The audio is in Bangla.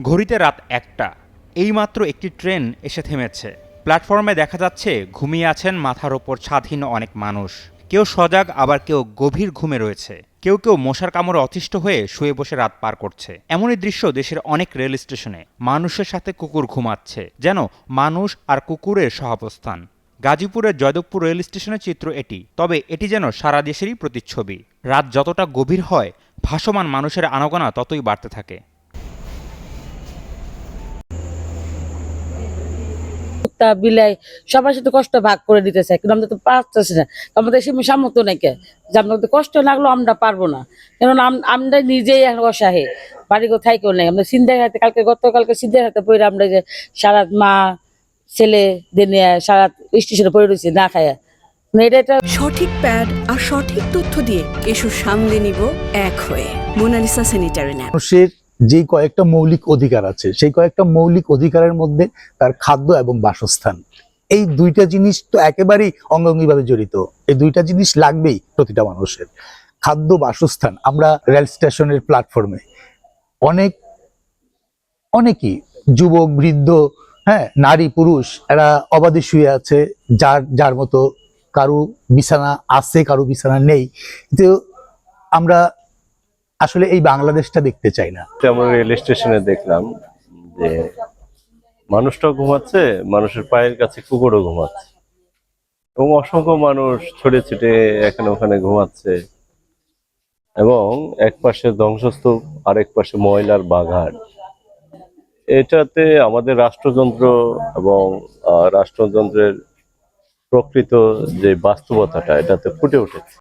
ঘড়িতে রাত ১টা। এইমাত্র একটি ট্রেন এসে থেমেছে। প্ল্যাটফর্মে দেখা যাচ্ছে ঘুমিয়ে আছেন মাথার ওপর স্বাধীন অনেক মানুষ। কেউ সজাগ, আবার কেউ গভীর ঘুমে রয়েছে। কেউ কেউ মশার কামড়ে অতিষ্ঠ হয়ে শুয়ে বসে রাত পার করছে। এমনই দৃশ্য দেশের অনেক রেল স্টেশনে। মানুষের সাথে কুকুর ঘুমাচ্ছে, যেন মানুষ আর কুকুরের সহাবস্থান। গাজীপুরের জয়দেবপুর রেল স্টেশনের চিত্র এটি। তবে এটি যেন সারা দেশেরই প্রতিচ্ছবি। রাত যতটা গভীর হয়, ভাসমান মানুষের আনাগোনা ততই বাড়তে থাকে। কুত্তা বিলাই সবার সাথে কষ্ট ভাগ করে দিতে চাই, কিন্তু আমরা তো পারতেছি না। আমাদের সে সামর্থ্য নেই কে যে আমাদের কষ্ট লাগলো আমরা পারবো না, কেননা আমরা নিজেই এখন অসহায়। বাড়ি কোথায় কেউ নেই। আমরা সিন্ধার হাতে গতকালকে সিন্ধার হাতে পড়ে আমরা যে সারা মা ছেলে দিনে সারা স্টেশনে পড়ে রয়েছি না খায়া। এটা সঠিক প্যাড আর সঠিক তথ্য দিয়ে এসো সামলে নিব এক হয়ে। Monalisa sanitary nap. মানুষের যেই কয়েকটা মৌলিক অধিকার আছে, সেই কয়েকটা মৌলিক অধিকারের মধ্যে তার খাদ্য এবং বাসস্থান, এই দুইটা জিনিস তো একেবারেই অঙ্গাঙ্গিভাবে জড়িত। এই দুইটা জিনিস লাগবেই প্রতিটা মানুষের, খাদ্য বাসস্থান। আমরা রেল স্টেশনের প্ল্যাটফর্মে অনেকেই যুবক বৃদ্ধ, হ্যাঁ, নারী পুরুষ, এরা অবাধে শুয়ে আছে, যার যার মতো। কারো বিছানা আছে, কারো বিছানা নেই। কিন্তু আমরা আসলে এই বাংলাদেশটা দেখতে চাই না। আমরা রেল স্টেশনে দেখলাম যে মানুষটাও ঘুমাচ্ছে, মানুষের পায়ের কাছে কুকুরও ঘুমাচ্ছে, এবং অসংখ্য মানুষ ছড়িয়ে ছিটে এখানে ওখানে ঘুমাচ্ছে, এবং এক পাশে ধ্বংসস্তূপ, আরেক পাশে ময়লার বাগান। এটাতে আমাদের রাষ্ট্রযন্ত্র এবং রাষ্ট্রযন্ত্রের প্রকৃত যে বাস্তবতাটা এটাতে ফুটে উঠেছে।